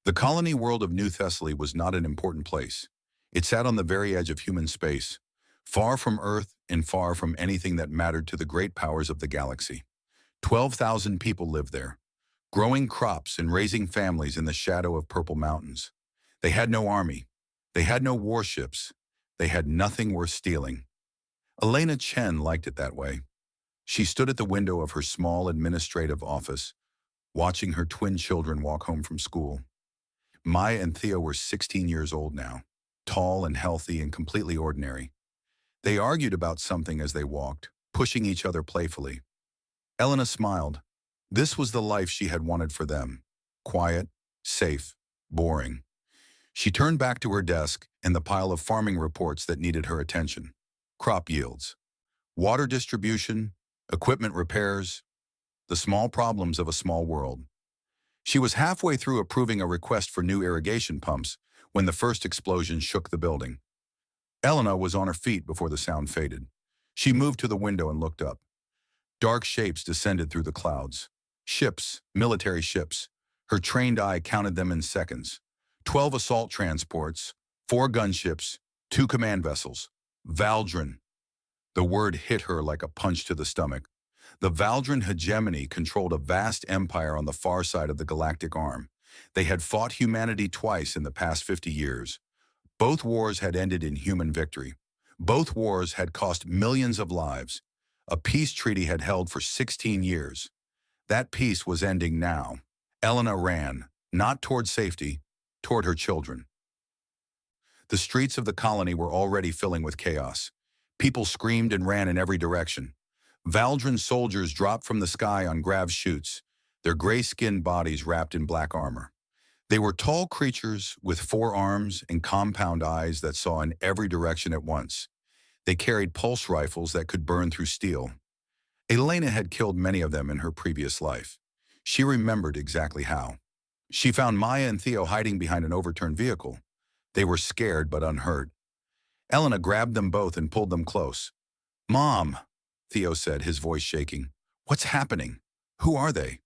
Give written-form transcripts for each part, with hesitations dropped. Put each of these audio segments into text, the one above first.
The colony world of New Thessaly was not an important place. It sat on the very edge of human space, far from Earth and far from anything that mattered to the great powers of the galaxy. 12,000 people lived there, growing crops and raising families in the shadow of purple mountains. They had no army. They had no warships. They had nothing worth stealing. Elena Chen liked it that way. She stood at the window of her small administrative office, watching her twin children walk home from school. Maya and Theo were 16 years old now, tall and healthy and completely ordinary. They argued about something as they walked, pushing each other playfully. Elena smiled. This was the life she had wanted for them. Quiet, safe, boring. She turned back to her desk and the pile of farming reports that needed her attention. Crop yields, water distribution, equipment repairs, the small problems of a small world. She was halfway through approving a request for new irrigation pumps when the first explosion shook the building. Elena was on her feet before the sound faded. She moved to the window and looked up. Dark shapes descended through the clouds. Ships, military ships. Her trained eye counted them in seconds. 12 assault transports, 4 gunships, 2 command vessels. Valdrin. The word hit her like a punch to the stomach. The Valdrin hegemony controlled a vast empire on the far side of the galactic arm. They had fought humanity twice in the past 50 years. Both wars had ended in human victory. Both wars had cost millions of lives. A peace treaty had held for 16 years. That peace was ending now. Elena ran, not toward safety, toward her children. The streets of the colony were already filling with chaos. People screamed and ran in every direction. Valdrin soldiers dropped from the sky on grav chutes, their gray-skinned bodies wrapped in black armor. They were tall creatures with 4 arms and compound eyes that saw in every direction at once. They carried pulse rifles that could burn through steel. Elena had killed many of them in her previous life. She remembered exactly how. She found Maya and Theo hiding behind an overturned vehicle. They were scared but unhurt. Elena grabbed them both and pulled them close. "Mom," Theo said, his voice shaking. "What's happening? Who are they?"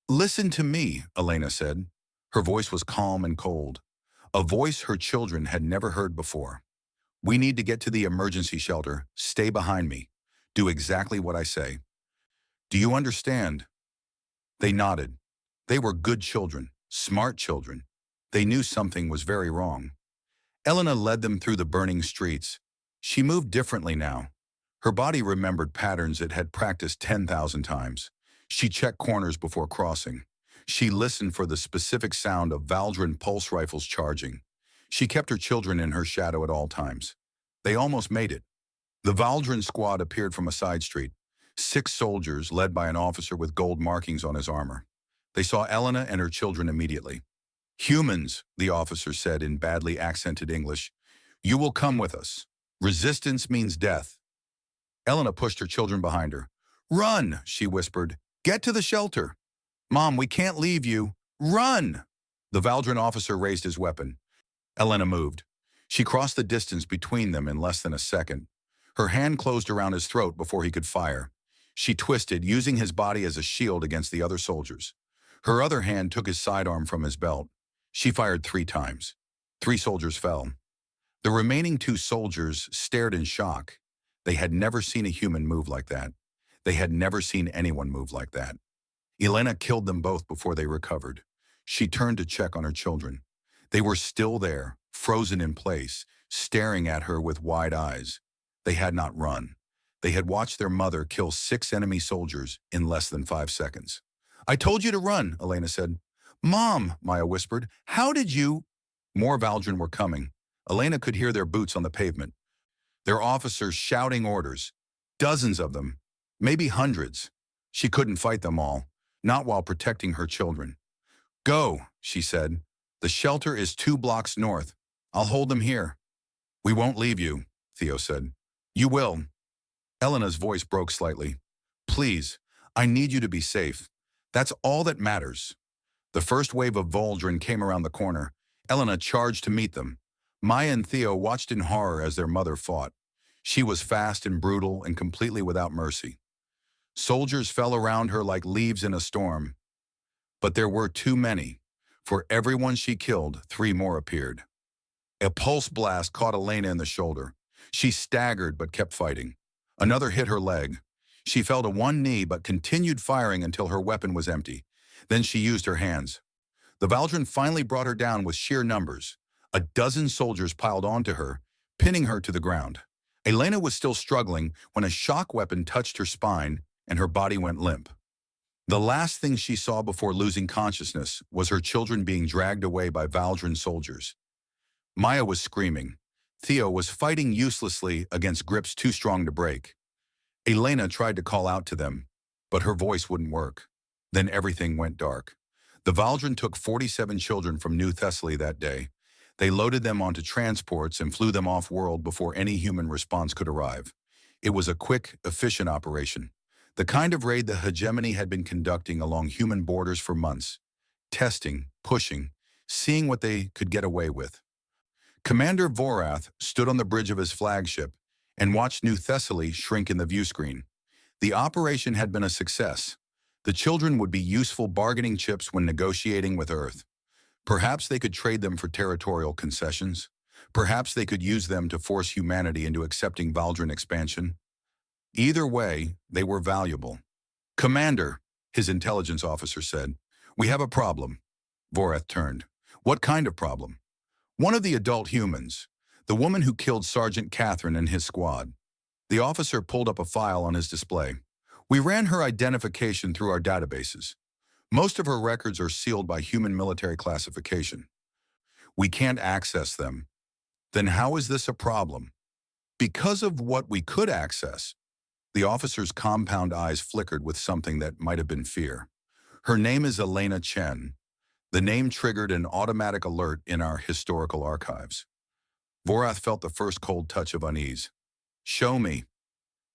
"Listen to me," Elena said. Her voice was calm and cold, a voice her children had never heard before. "We need to get to the emergency shelter. Stay behind me. Do exactly what I say. Do you understand?" They nodded. They were good children, smart children. They knew something was very wrong. Elena led them through the burning streets. She moved differently now. Her body remembered patterns it had practiced 10,000 times. She checked corners before crossing. She listened for the specific sound of Valdrin pulse rifles charging. She kept her children in her shadow at all times. They almost made it. The Valdrin squad appeared from a side street. 6 soldiers, led by an officer with gold markings on his armor. They saw Elena and her children immediately. "Humans," the officer said in badly accented English. "You will come with us. Resistance means death." Elena pushed her children behind her. "Run," she whispered. "Get to the shelter." "Mom, we can't leave you. Run!" The Valdrin officer raised his weapon. Elena moved. She crossed the distance between them in less than a second. Her hand closed around his throat before he could fire. She twisted, using his body as a shield against the other soldiers. Her other hand took his sidearm from his belt. She fired 3 times. 3 soldiers fell. The remaining 2 soldiers stared in shock. They had never seen a human move like that. They had never seen anyone move like that. Elena killed them both before they recovered. She turned to check on her children. They were still there, frozen in place, staring at her with wide eyes. They had not run. They had watched their mother kill 6 enemy soldiers in less than 5 seconds. "I told you to run," Elena said. "Mom," Maya whispered, "how did you—" More Valdrin were coming. Elena could hear their boots on the pavement. Their officers shouting orders. Dozens of them. Maybe hundreds. She couldn't fight them all, not while protecting her children. "Go," she said. "The shelter is 2 blocks north. I'll hold them here." "We won't leave you," Theo said. "You will." Elena's voice broke slightly. "Please, I need you to be safe. That's all that matters." The first wave of Valdrin came around the corner. Elena charged to meet them. Maya and Theo watched in horror as their mother fought. She was fast and brutal and completely without mercy. Soldiers fell around her like leaves in a storm. But there were too many. For everyone she killed, 3 more appeared. A pulse blast caught Elena in the shoulder. She staggered but kept fighting. Another hit her leg. She fell to one knee but continued firing until her weapon was empty. Then she used her hands. The Valdrin finally brought her down with sheer numbers. A dozen soldiers piled onto her, pinning her to the ground. Elena was still struggling when a shock weapon touched her spine and her body went limp. The last thing she saw before losing consciousness was her children being dragged away by Valdrin soldiers. Maya was screaming. Theo was fighting uselessly against grips too strong to break. Elena tried to call out to them, but her voice wouldn't work. Then everything went dark. The Valdrin took 47 children from New Thessaly that day. They loaded them onto transports and flew them off-world before any human response could arrive. It was a quick, efficient operation. The kind of raid the hegemony had been conducting along human borders for months. Testing, pushing, seeing what they could get away with. Commander Vorath stood on the bridge of his flagship and watched New Thessaly shrink in the view screen. The operation had been a success. The children would be useful bargaining chips when negotiating with Earth. Perhaps they could trade them for territorial concessions. Perhaps they could use them to force humanity into accepting Valdrin expansion. Either way, they were valuable. "Commander," his intelligence officer said, "we have a problem." Vorath turned. "What kind of problem?" "One of the adult humans, the woman who killed Sergeant Catherine and his squad." The officer pulled up a file on his display. "We ran her identification through our databases. Most of her records are sealed by human military classification. We can't access them." "Then how is this a problem?" "Because of what we could access." The officer's compound eyes flickered with something that might have been fear. "Her name is Elena Chen." The name triggered an automatic alert in our historical archives. Vorath felt the first cold touch of unease. "Show me."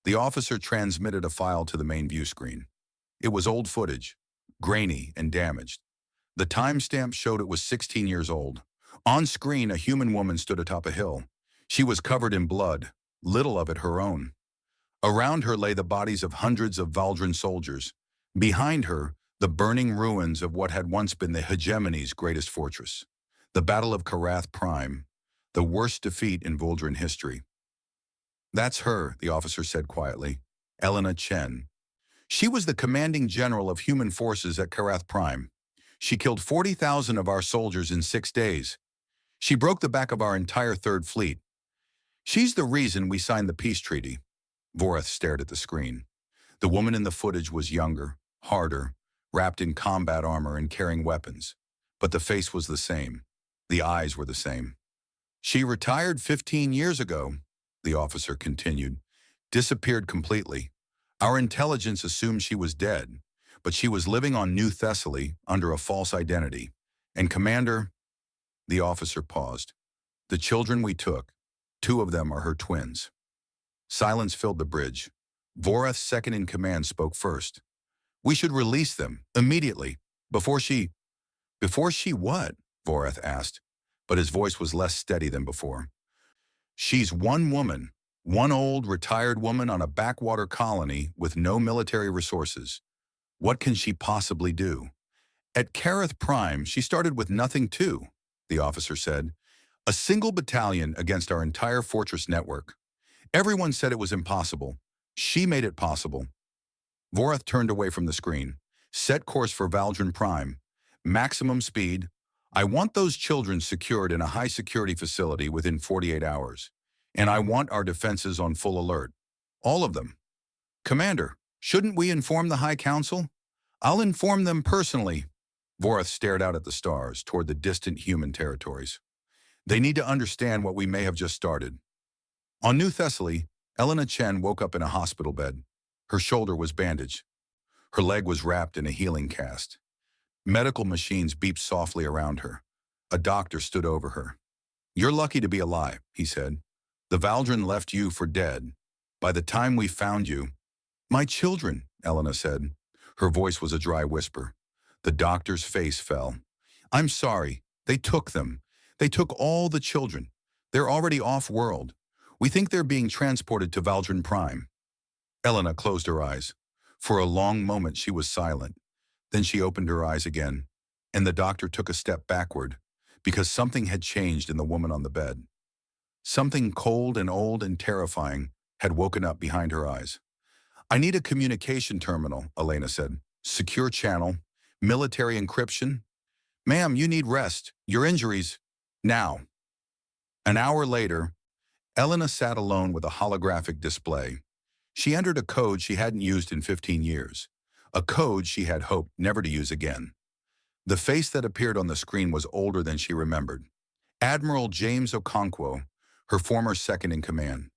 The officer transmitted a file to the main view screen. It was old footage, grainy and damaged. The timestamp showed it was 16 years old. On screen, a human woman stood atop a hill. She was covered in blood, little of it her own. Around her lay the bodies of hundreds of Valdrin soldiers. Behind her, the burning ruins of what had once been the hegemony's greatest fortress. The Battle of Karath Prime, the worst defeat in Valdrin history. "That's her," the officer said quietly. "Elena Chen. She was the commanding general of human forces at Karath Prime. She killed 40,000 of our soldiers in 6 days. She broke the back of our entire Third Fleet. She's the reason we signed the peace treaty." Vorath stared at the screen. The woman in the footage was younger, harder, wrapped in combat armor and carrying weapons. But the face was the same. The eyes were the same. "She retired 15 years ago," the officer continued. "Disappeared completely. Our intelligence assumed she was dead, but she was living on New Thessaly under a false identity. And Commander..." The officer paused. "The children we took, 2 of them are her twins." Silence filled the bridge. Vorath's second-in-command spoke first. "We should release them, immediately, before she..." "Before she what?" Vorath asked, but his voice was less steady than before. "She's one woman, one old, retired woman on a backwater colony with no military resources. What can she possibly do?" "At Karath Prime, she started with nothing too," the officer said. "A single battalion against our entire fortress network. Everyone said it was impossible. She made it possible." Vorath turned away from the screen. "Set course for Valdrin Prime. Maximum speed. I want those children secured in a high-security facility within 48 hours. And I want our defenses on full alert. All of them." "Commander, shouldn't we inform the High Council?" "I'll inform them personally." Vorath stared out at the stars, toward the distant human territories. "They need to understand what we may have just started." On New Thessaly, Elena Chen woke up in a hospital bed. Her shoulder was bandaged. Her leg was wrapped in a healing cast. Medical machines beeped softly around her. A doctor stood over her. "You're lucky to be alive," he said. "The Valdrin left you for dead. By the time we found you..." "My children," Elena said. Her voice was a dry whisper. The doctor's face fell. "I'm sorry. They took them. They took all the children. They're already off-world. We think they're being transported to Valdrin Prime." Elena closed her eyes. For a long moment she was silent. Then she opened her eyes again. And the doctor took a step backward, because something had changed in the woman on the bed. Something cold and old and terrifying had woken up behind her eyes. "I need a communication terminal," Elena said. "Secure channel, military encryption. Ma'am, you need rest. Your injuries. Now." An hour later, Elena sat alone with a holographic display. She entered a code she hadn't used in 15 years, a code she had hoped never to use again. The face that appeared on the screen was older than she remembered. Admiral James Okonkwo, her former second-in-command,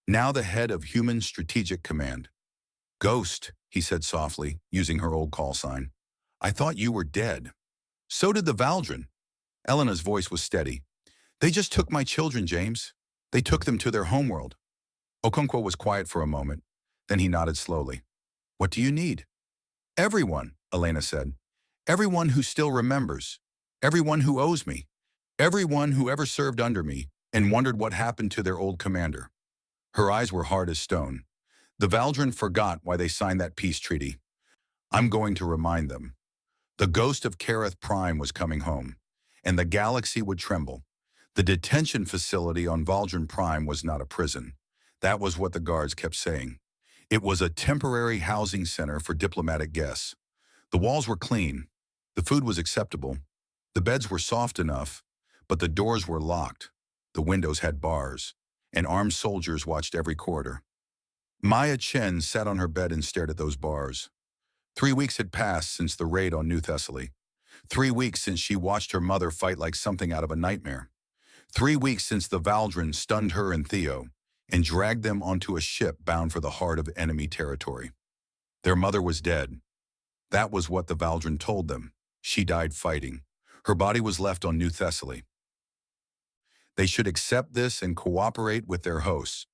now the head of Human Strategic Command. "Ghost," he said softly, using her old call sign. "I thought you were dead." "So did the Valdrin." Elena's voice was steady. "They just took my children, James. They took them to their homeworld." Okonkwo was quiet for a moment. Then he nodded slowly. "What do you need?" "Everyone," Elena said. "Everyone who still remembers. Everyone who owes me. Everyone who ever served under me and wondered what happened to their old commander." Her eyes were hard as stone. "The Valdrin forgot why they signed that peace treaty. I'm going to remind them. The ghost of Kareth Prime was coming home, and the galaxy would tremble. The detention facility on Valdrin Prime was not a prison. That was what the guards kept saying. It was a temporary housing center for diplomatic guests. The walls were clean. The food was acceptable. The beds were soft enough, but the doors were locked. The windows had bars, and armed soldiers watched every corridor. Maya Chen sat on her bed and stared at those bars. 3 weeks had passed since the raid on New Thessaly. 3 weeks since she watched her mother fight like something out of a nightmare. 3 weeks since the Valdrin stunned her and Theo and dragged them onto a ship bound for the heart of enemy territory. Their mother was dead. That was what the Valdrin told them. She died fighting. Her body was left on New Thessaly. They should accept this and cooperate with their hosts.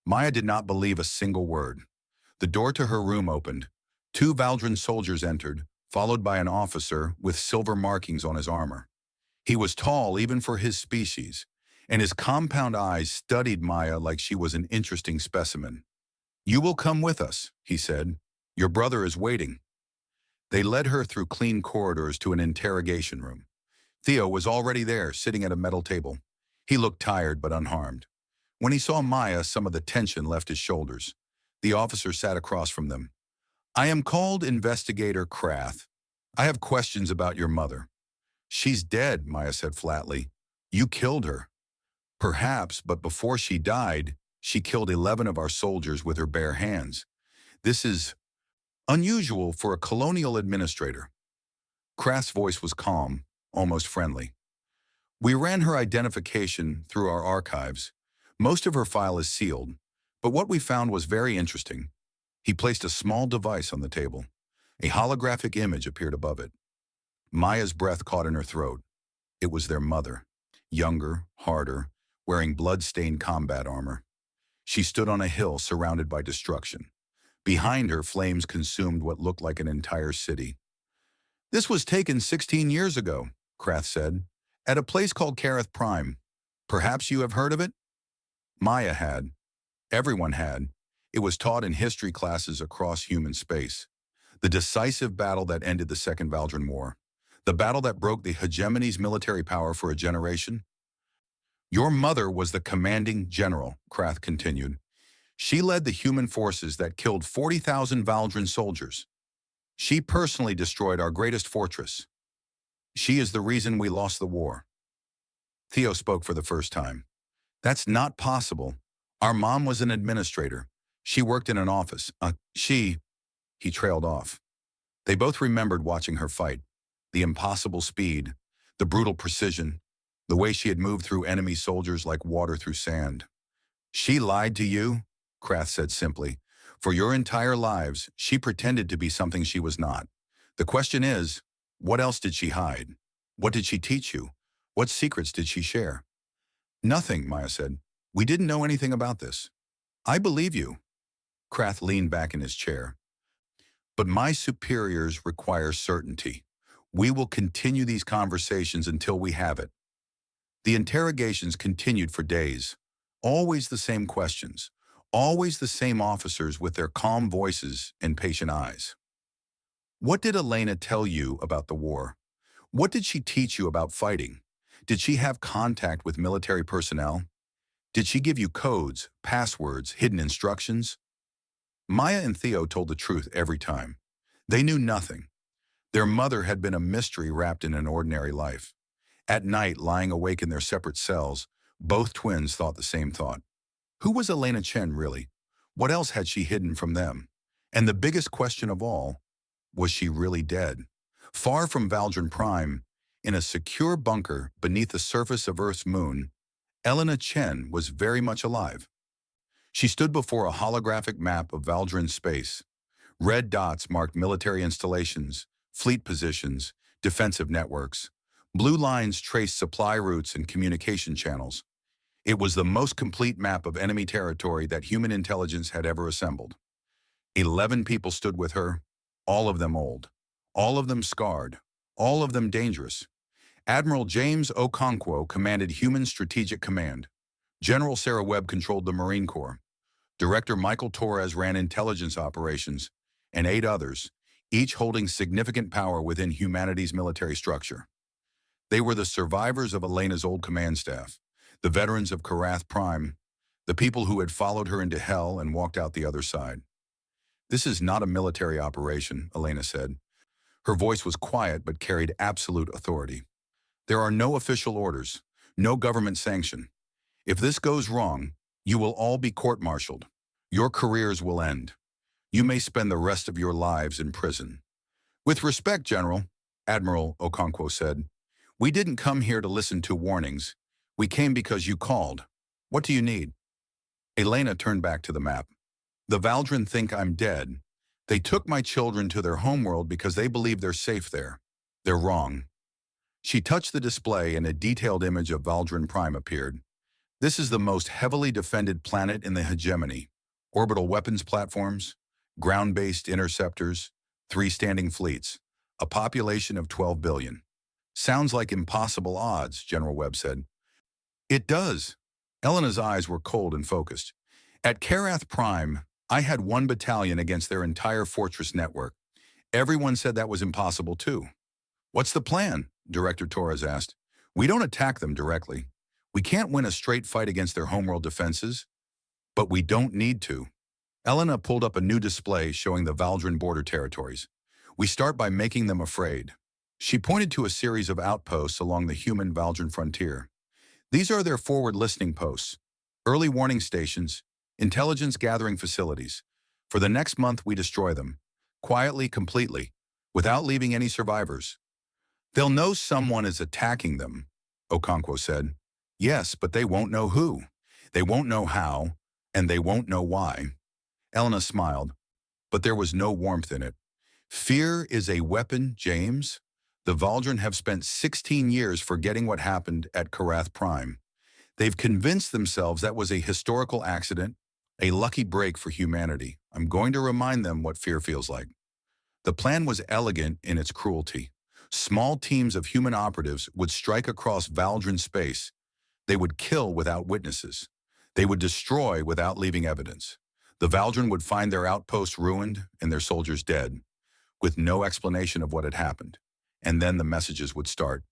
Maya did not believe a single word. The door to her room opened. 2 Valdrin soldiers entered, followed by an officer with silver markings on his armor. He was tall even for his species, and his compound eyes studied Maya like she was an interesting specimen. "You will come with us," he said. "Your brother is waiting." They led her through clean corridors to an interrogation room. Theo was already there, sitting at a metal table. He looked tired but unharmed. When he saw Maya, some of the tension left his shoulders. The officer sat across from them. "I am called Investigator Krath. I have questions about your mother." "She's dead," Maya said flatly. "You killed her." "Perhaps, but before she died, she killed 11 of our soldiers with her bare hands. This is unusual for a colonial administrator." Krath's voice was calm, almost friendly. "We ran her identification through our archives. Most of her file is sealed, but what we found was very interesting." He placed a small device on the table. A holographic image appeared above it. Maya's breath caught in her throat. It was their mother, younger, harder, wearing blood-stained combat armor. She stood on a hill surrounded by destruction. Behind her, flames consumed what looked like an entire city. "This was taken 16 years ago," Krath said, "at a place called Kareth Prime. Perhaps you have heard of it?" Maya had. Everyone had. It was taught in history classes across human space. The decisive battle that ended the Second Valdrin War. The battle that broke the hegemony's military power for a generation. "Your mother was the commanding general," Krath continued. "She led the human forces that killed 40,000 Valdrin soldiers. She personally destroyed our greatest fortress. She is the reason we lost the war." Theo spoke for the first time. "That's not possible. Our mom was an administrator. She worked in an office. He trailed off. They both remembered watching her fight. The impossible speed, the brutal precision, the way she had moved through enemy soldiers like water through sand. "She lied to you," Krath said simply. "For your entire lives, she pretended to be something she was not. The question is, what else did she hide? What did she teach you? What secrets did she share?" "Nothing," Maya said. "We didn't know anything about this." "I believe you." Krath leaned back in his chair. "But my superiors require certainty. We will continue these conversations until we have it." The interrogations continued for days. Always the same questions. Always the same officers with their calm voices and patient eyes. "What did Elena tell you about the war? What did she teach you about fighting? Did she have contact with military personnel? Did she give you codes, passwords, hidden instructions? Maya and Theo told the truth every time. They knew nothing. Their mother had been a mystery wrapped in an ordinary life. At night, lying awake in their separate cells, both twins thought the same thought. Who was Elena Chen really? What else had she hidden from them? And the biggest question of all, was she really dead? Far from Valdrin Prime, in a secure bunker beneath the surface of Earth's moon, Elena Chen was very much alive. She stood before a holographic map of Valdrin's space. Red dots marked military installations, fleet positions, defensive networks. Blue lines traced supply routes and communication channels. It was the most complete map of enemy territory that human intelligence had ever assembled. 11 people stood with her, all of them old, all of them scarred, all of them dangerous. Admiral James Okonkwo commanded Human Strategic Command. General Sarah Webb controlled the Marine Corps. Director Michael Torres ran intelligence operations, and 8 others, each holding significant power within humanity's military structure. They were the survivors of Elena's old command staff, the veterans of Karath Prime, the people who had followed her into hell and walked out the other side. "This is not a military operation," Elena said. Her voice was quiet but carried absolute authority. "There are no official orders, no government sanction. If this goes wrong, you will all be court-martialed. Your careers will end. You may spend the rest of your lives in prison." "With respect, General," Admiral Okonkwo said, "we didn't come here to listen to warnings. We came because you called. What do you need?" Elena turned back to the map. "The Valdrin think I'm dead. They took my children to their homeworld because they believe they're safe there. They're wrong." She touched the display and a detailed image of Valdrin Prime appeared. "This is the most heavily defended planet in the hegemony. Orbital weapons platforms, ground-based interceptors, 3 standing fleets, a population of 12 billion. Sounds like impossible odds," General Webb said. "It does." Elena's eyes were cold and focused. "At Karath Prime, I had 1 battalion against their entire fortress network. Everyone said that was impossible too." "What's the plan?" Director Torres asked. "We don't attack them directly. We can't win a straight fight against their homeworld defenses, but we don't need to." Elena pulled up a new display showing the Valdrin border territories. "We start by making them afraid." She pointed to a series of outposts along the human Valdrin frontier. "These are their forward listening posts, early warning stations, intelligence gathering facilities. For the next month we destroy them, quietly, completely, without leaving any survivors." "They'll know someone is attacking them," Okonkwo said. "Yes, but they won't know who. They won't know how, and they won't know why." Elena smiled, but there was no warmth in it. "Fear is a weapon, James. The Valdrin have spent 16 years forgetting what happened at Karath Prime. They've convinced themselves that was a historical accident, a lucky break for humanity. I'm going to remind them what fear feels like." The plan was elegant in its cruelty. Small teams of human operatives would strike across Valdrin space. They would kill without witnesses. They would destroy without leaving evidence. The Valdrin would find their outposts ruined and their soldiers dead, with no explanation of what had happened. And then the messages would start.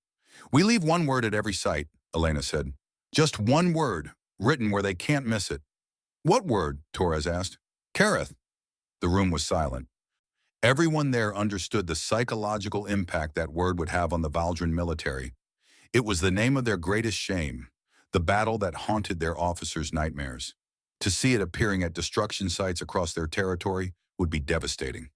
"We leave 1 word at every site," Elena said. "Just 1 word, written where they can't miss it." "What word?" Torres asked. "Karath." The room was silent. Everyone there understood the psychological impact that word would have on the Valdrin military. It was the name of their greatest shame, the battle that haunted their officers' nightmares. To see it appearing at destruction sites across their territory would be devastating.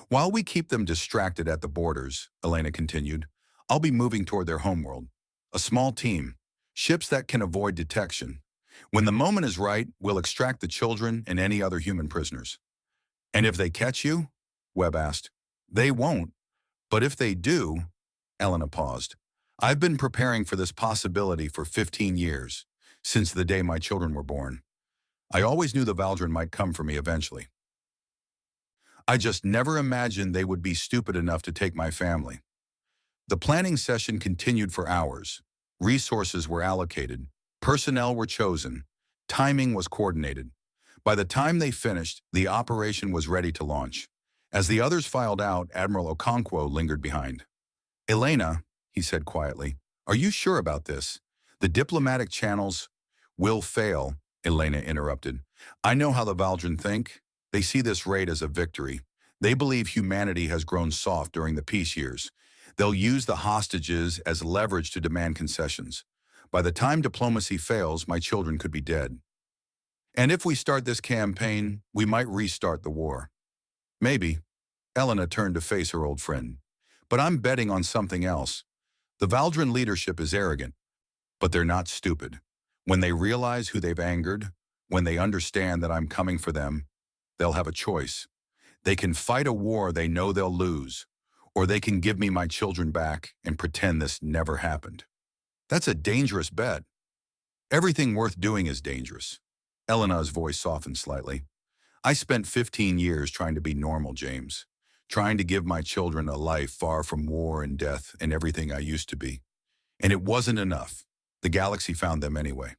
"While we keep them distracted at the borders," Elena continued, "I'll be moving toward their homeworld. A small team, ships that can avoid detection. When the moment is right, we'll extract the children and any other human prisoners." "And if they catch you?" Webb asked. "They won't. But if they do," Elena paused. "I've been preparing for this possibility for 15 years, since the day my children were born. I always knew the Valdrin might come for me eventually. I just never imagined they would be stupid enough to take my family." The planning session continued for hours. Resources were allocated. Personnel were chosen. Timing was coordinated. By the time they finished, the operation was ready to launch. As the others filed out, Admiral Okonkwo lingered behind. "Elena, he said quietly. Are you sure about this? The diplomatic channels will fail, Elena interrupted. I know how the Valdren think. They see this raid as a victory. They believe humanity has grown soft during the peace years. They'll use the hostages as leverage to demand concessions. By the time diplomacy fails, my children could be dead. And if we start this campaign, we might restart the war. Maybe. Elena turned to face her old friend. But I'm betting on something else. The Valdren leadership is arrogant, but they're not stupid. When they realize who they've angered, when they understand that I'm coming for them, they'll have a choice. They can fight a war they know they'll lose, or they can give me my children back and pretend this never happened. That's a dangerous bet. Everything worth doing is dangerous. Elena's voice softened slightly. I spent 15 years trying to be normal, James. Trying to give my children a life far from war and death and everything I used to be. And it wasn't enough. The galaxy found them anyway.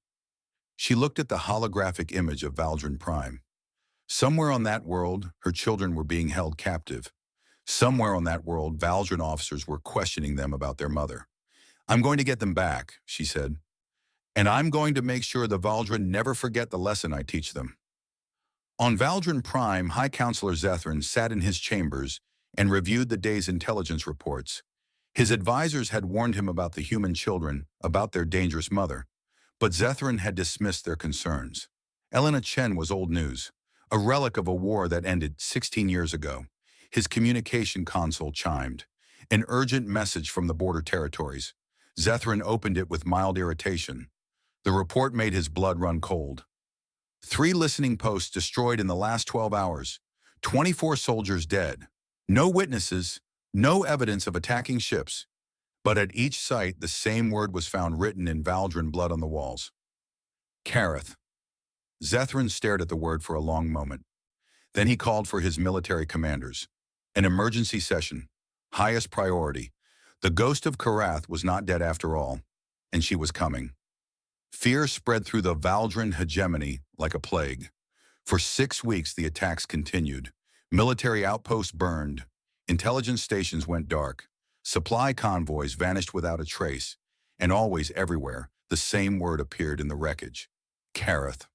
She looked at the holographic image of Valdren Prime. Somewhere on that world, her children were being held captive. Somewhere on that world, Valdren officers were questioning them about their mother. I'm going to get them back, she said. And I'm going to make sure the Valdren never forget the lesson I teach them. On Valdren Prime, High Counselor Zethrin sat in his chambers and reviewed the day's intelligence reports. His advisors had warned him about the human children, about their dangerous mother, but Zethrin had dismissed their concerns. Elena Chen was old news, a relic of a war that ended 16 years ago. His communication console chimed, an urgent message from the border territories. Zethrin opened it with mild irritation. The report made his blood run cold. 3 listening posts destroyed in the last 12 hours. 24 soldiers dead. No witnesses, no evidence of attacking ships. But at each site, the same word was found written in Valdren blood on the walls. Kareth. Zethrin stared at the word for a long moment. Then he called for his military commanders. An emergency session. Highest priority. The ghost of Karath was not dead after all, and she was coming. Fear spread through the Valdren hegemony like a plague. For 6 weeks, the attacks continued. Military outposts burned. Intelligence stations went dark. Supply convoys vanished without a trace. And always everywhere, the same word appeared in the wreckage. Kareth.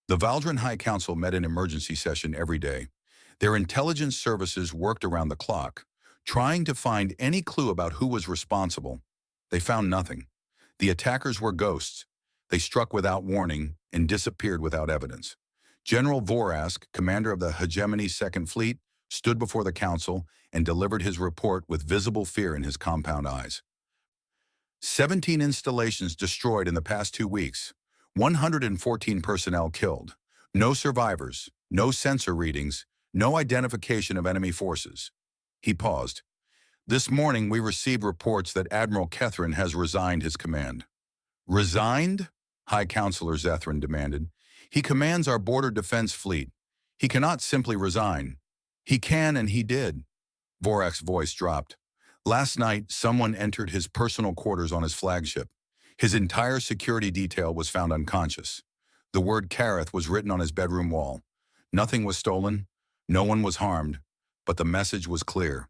The Valdren High Council met in emergency session every day. Their intelligence services worked around the clock, trying to find any clue about who was responsible. They found nothing. The attackers were ghosts. They struck without warning and disappeared without evidence. General Vorask, commander of the Hegemony's Second Fleet, stood before the council and delivered his report with visible fear in his compound eyes. 17 installations destroyed in the past 2 weeks. 114 personnel killed. No survivors, no sensor readings, no identification of enemy forces. He paused. This morning we received reports that Admiral Kethrin has resigned his command. Resigned? High Counselor Zethrin demanded. He commands our border defense fleet. He cannot simply resign. He can, and he did. Vorak's voice dropped. Last night, someone entered his personal quarters on his flagship. His entire security detail was found unconscious. The word Kareth was written on his bedroom wall. Nothing was stolen. No one was harmed. But the message was clear.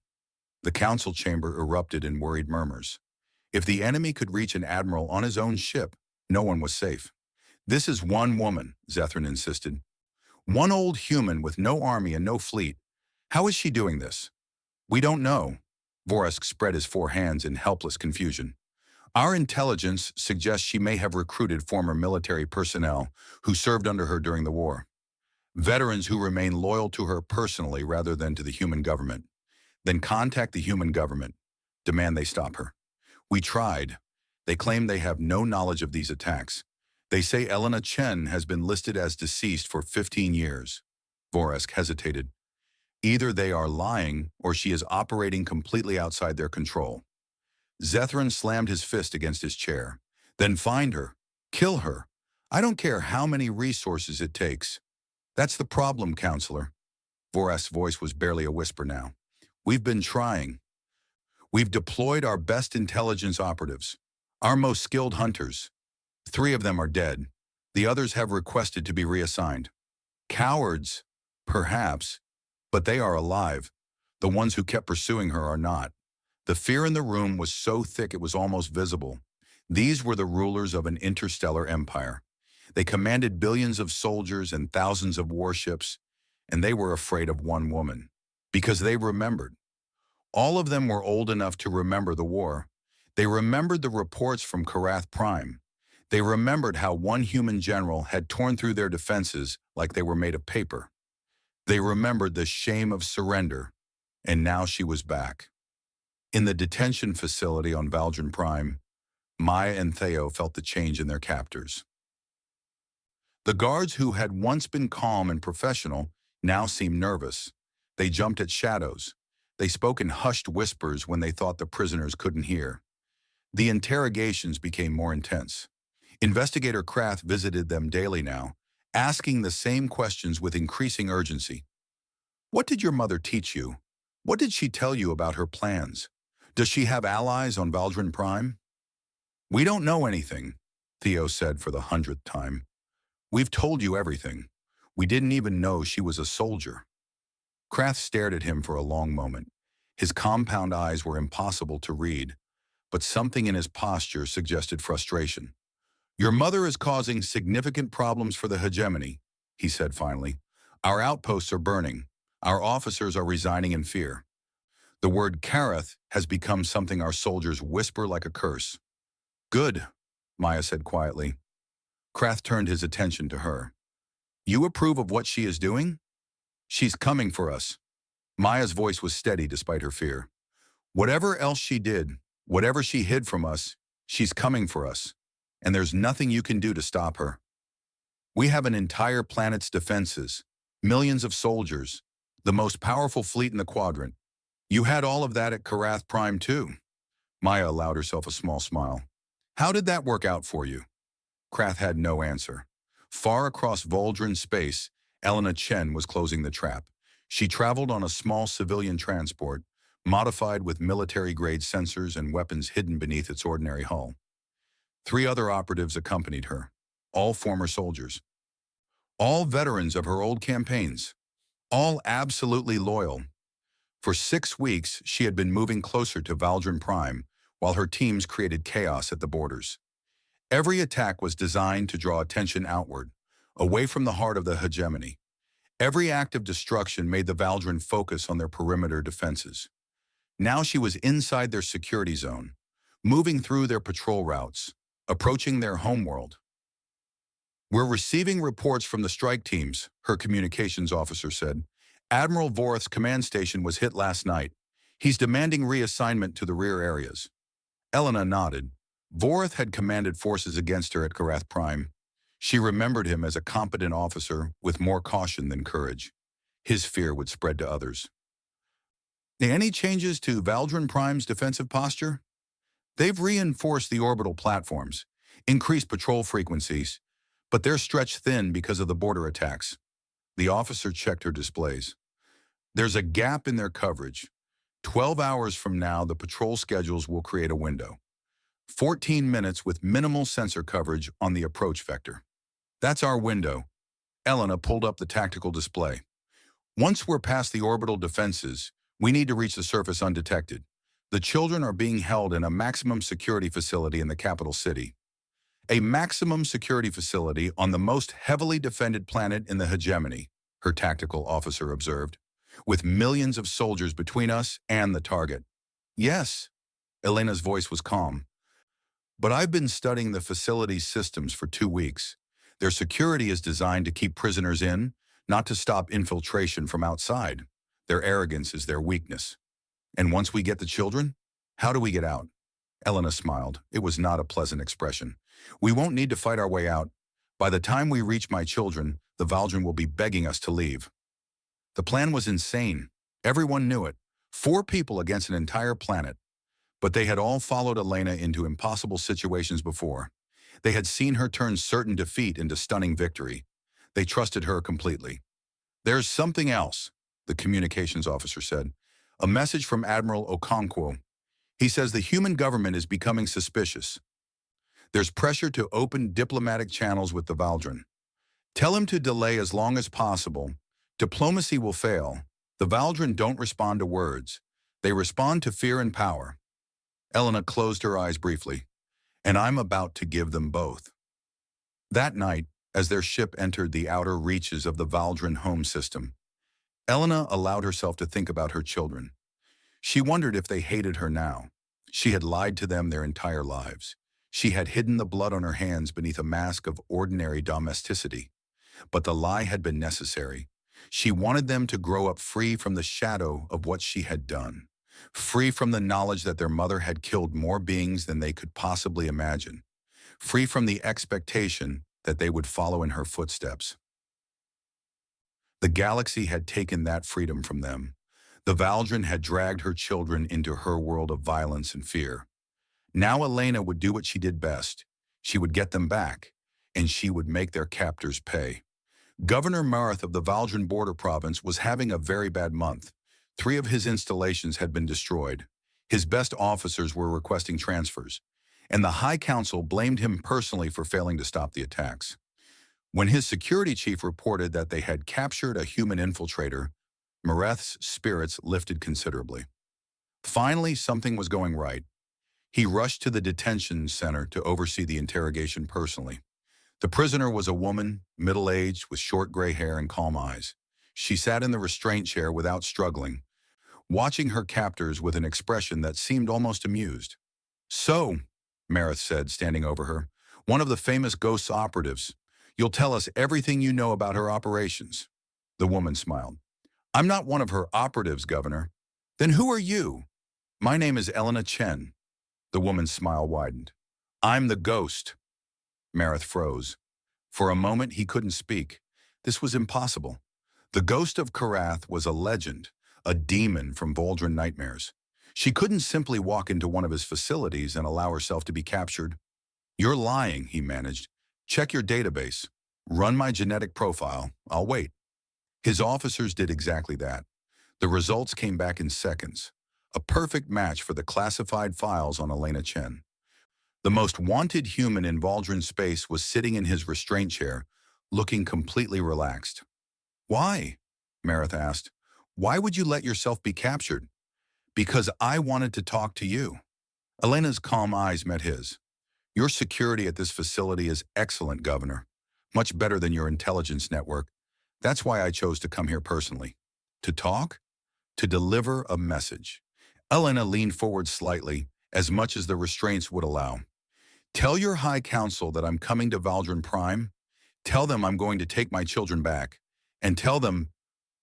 The council chamber erupted in worried murmurs. If the enemy could reach an admiral on his own ship, no one was safe. This is one woman, Zethrin insisted. One old human with no army and no fleet. How is she doing this? We don't know. Vorask spread his 4 hands in helpless confusion. Our intelligence suggests she may have recruited former military personnel who served under her during the war. Veterans who remain loyal to her personally rather than to the human government. Then contact the human government. Demand they stop her. We tried. They claim they have no knowledge of these attacks. They say Elena Chen has been listed as deceased for 15 years. Vorask hesitated. Either they are lying or she is operating completely outside their control. Zethrin slammed his fist against his chair. Then find her. Kill her. I don't care how many resources it takes. That's the problem, Counselor. Vorask's voice was barely a whisper now. We've been trying. We've deployed our best intelligence operatives, our most skilled hunters. 3 of them are dead. The others have requested to be reassigned. Cowards, perhaps, but they are alive. The ones who kept pursuing her are not. The fear in the room was so thick it was almost visible. These were the rulers of an interstellar empire. They commanded billions of soldiers and thousands of warships, and they were afraid of one woman. Because they remembered. All of them were old enough to remember the war. They remembered the reports from Karath Prime. They remembered how one human general had torn through their defenses like they were made of paper. They remembered the shame of surrender, and now she was back. In the detention facility on Valdrin Prime, Maya and Theo felt the change in their captors. The guards who had once been calm and professional now seemed nervous. They jumped at shadows. They spoke in hushed whispers when they thought the prisoners couldn't hear. The interrogations became more intense. Investigator Krath visited them daily now, asking the same questions with increasing urgency. What did your mother teach you? What did she tell you about her plans? Does she have allies on Valdrin Prime? We don't know anything, Theo said for the 100th time. We've told you everything. We didn't even know she was a soldier. Krath stared at him for a long moment. His compound eyes were impossible to read, but something in his posture suggested frustration. Your mother is causing significant problems for the hegemony, he said finally. Our outposts are burning. Our officers are resigning in fear. The word Karath has become something our soldiers whisper like a curse. Good, Maya said quietly. Krath turned his attention to her. You approve of what she is doing? She's coming for us. Maya's voice was steady despite her fear. Whatever else she did, whatever she hid from us, she's coming for us. And there's nothing you can do to stop her. We have an entire planet's defenses, millions of soldiers, the most powerful fleet in the quadrant. You had all of that at Karath Prime too. Maya allowed herself a small smile. How did that work out for you? Krath had no answer. Far across Valdrin space, Elena Chen was closing the trap. She traveled on a small civilian transport, modified with military-grade sensors and weapons hidden beneath its ordinary hull. 3 other operatives accompanied her, all former soldiers. All veterans of her old campaigns. All absolutely loyal. For 6 weeks, she had been moving closer to Valdrin Prime, while her teams created chaos at the borders. Every attack was designed to draw attention outward, away from the heart of the hegemony. Every act of destruction made the Valdrin focus on their perimeter defenses. Now she was inside their security zone, moving through their patrol routes, approaching their homeworld. We're receiving reports from the strike teams, her communications officer said. Admiral Vorth's command station was hit last night. He's demanding reassignment to the rear areas. Elena nodded. Vorth had commanded forces against her at Karath Prime. She remembered him as a competent officer with more caution than courage. His fear would spread to others. Any changes to Valdrin Prime's defensive posture? They've reinforced the orbital platforms, increased patrol frequencies, but they're stretched thin because of the border attacks. The officer checked her displays. There's a gap in their coverage. 12 hours from now, the patrol schedules will create a window. 14 minutes with minimal sensor coverage on the approach vector. That's our window. Elena pulled up the tactical display. Once we're past the orbital defenses, we need to reach the surface undetected. The children are being held in a maximum security facility in the capital city. A maximum security facility on the most heavily defended planet in the hegemony, her tactical officer observed, with millions of soldiers between us and the target. Yes, Elena's voice was calm. But I've been studying the facility's systems for 2 weeks. Their security is designed to keep prisoners in, not to stop infiltration from outside. Their arrogance is their weakness. And once we get the children, how do we get out? Elena smiled. It was not a pleasant expression. We won't need to fight our way out. By the time we reach my children, the Valdrin will be begging us to leave. The plan was insane. Everyone knew it. 4 people against an entire planet. But they had all followed Elena into impossible situations before. They had seen her turn certain defeat into stunning victory. They trusted her completely. There's something else, the communications officer said. A message from Admiral Okonkwo. He says the human government is becoming suspicious. There's pressure to open diplomatic channels with the Valdrin. Tell him to delay as long as possible. Diplomacy will fail. The Valdrin don't respond to words. They respond to fear and power. Elena closed her eyes briefly. And I'm about to give them both. That night, as their ship entered the outer reaches of the Valdrin home system, Elena allowed herself to think about her children. She wondered if they hated her now. She had lied to them their entire lives. She had hidden the blood on her hands beneath a mask of ordinary domesticity. But the lie had been necessary. She wanted them to grow up free from the shadow of what she had done, free from the knowledge that their mother had killed more beings than they could possibly imagine, free from the expectation that they would follow in her footsteps. The galaxy had taken that freedom from them. The Valdrin had dragged her children into her world of violence and fear. Now Elena would do what she did best. She would get them back, and she would make their captors pay. Governor Marth of the Valdrin border province was having a very bad month. 3 of his installations had been destroyed. His best officers were requesting transfers, and the High Council blamed him personally for failing to stop the attacks. When his security chief reported that they had captured a human infiltrator, Mareth's spirits lifted considerably. Finally, something was going right. He rushed to the detention center to oversee the interrogation personally. The prisoner was a woman, middle-aged, with short gray hair and calm eyes. She sat in the restraint chair without struggling, watching her captors with an expression that seemed almost amused. "So," Mareth said, standing over her, "one of the famous Ghosts operatives. You'll tell us everything you know about her operations." The woman smiled. "I'm not one of her operatives, Governor." "Then who are you?" "My name is Elena Chen." The woman's smile widened. "I'm the Ghost." Mareth froze. For a moment, he couldn't speak. This was impossible. The Ghost of Karath was a legend, a demon from Valdrin nightmares. She couldn't simply walk into one of his facilities and allow herself to be captured. "You're lying," he managed. "Check your database. Run my genetic profile. I'll wait." His officers did exactly that. The results came back in seconds. A perfect match for the classified files on Elena Chen. The most wanted human in Valdrin space was sitting in his restraint chair, looking completely relaxed. "Why?" Mareth asked. "Why would you let yourself be captured?" "Because I wanted to talk to you." Elena's calm eyes met his. "Your security at this facility is excellent, Governor. Much better than your intelligence network. That's why I chose to come here personally." "To talk?" "To deliver a message." Elena leaned forward slightly, as much as the restraints would allow. "Tell your High Council that I'm coming to Valdrin Prime. Tell them I'm going to take my children back. And tell them—"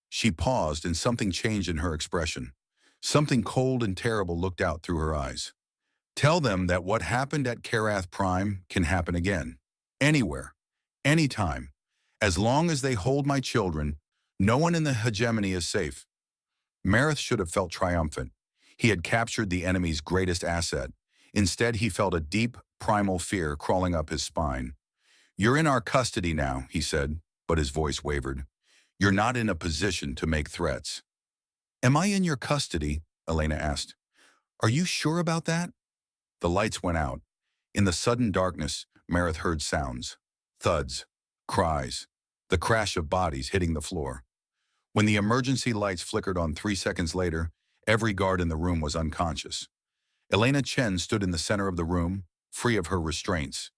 She paused, and something changed in her expression. Something cold and terrible looked out through her eyes. "Tell them that what happened at Karath Prime can happen again. Anywhere. Anytime. As long as they hold my children, no one in the hegemony is safe." Mareth should have felt triumphant. He had captured the enemy's greatest asset. Instead, he felt a deep, primal fear crawling up his spine. "You're in our custody now," he said, but his voice wavered. "You're not in a position to make threats." "Am I in your custody?" Elena asked. "Are you sure about that?" The lights went out. In the sudden darkness, Mareth heard sounds. Thuds. Cries. The crash of bodies hitting the floor. When the emergency lights flickered on 3 seconds later, every guard in the room was unconscious. Elena Chen stood in the center of the room, free of her restraints.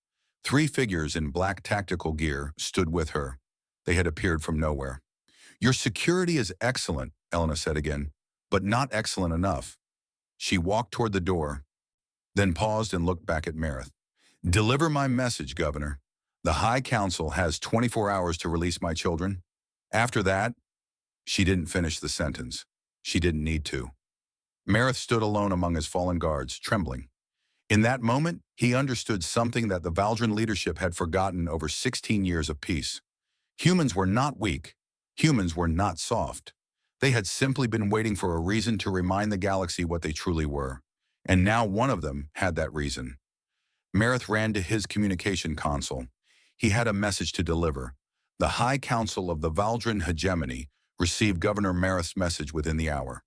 3 figures in black tactical gear stood with her. They had appeared from nowhere. "Your security is excellent," Elena said again, "but not excellent enough." She walked toward the door, then paused and looked back at Mareth. "Deliver my message, Governor. The High Council has 24 hours to release my children. After that—" She didn't finish the sentence. She didn't need to. Mareth stood alone among his fallen guards, trembling. In that moment, he understood something that the Valdrin leadership had forgotten over 16 years of peace. Humans were not weak. Humans were not soft. They had simply been waiting for a reason to remind the galaxy what they truly were. And now one of them had that reason. Mareth ran to his communication console. He had a message to deliver. The High Council of the Valdrin hegemony received Governor Mareth's message within the hour.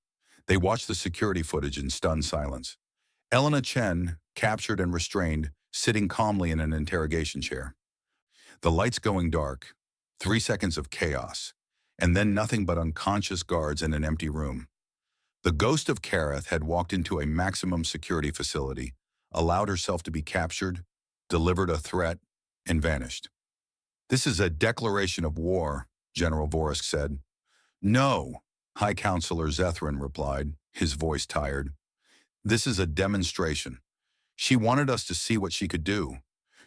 They watched the security footage in stunned silence. Elena Chen, captured and restrained, sitting calmly in an interrogation chair. The lights going dark. 3 seconds of chaos. And then nothing but unconscious guards in an empty room. The ghost of Kareth had walked into a maximum security facility, allowed herself to be captured, delivered a threat, and vanished. "This is a declaration of war," General Vorisk said. "No," High Counselor Zethrin replied, his voice tired. "This is a demonstration. She wanted us to see what she could do.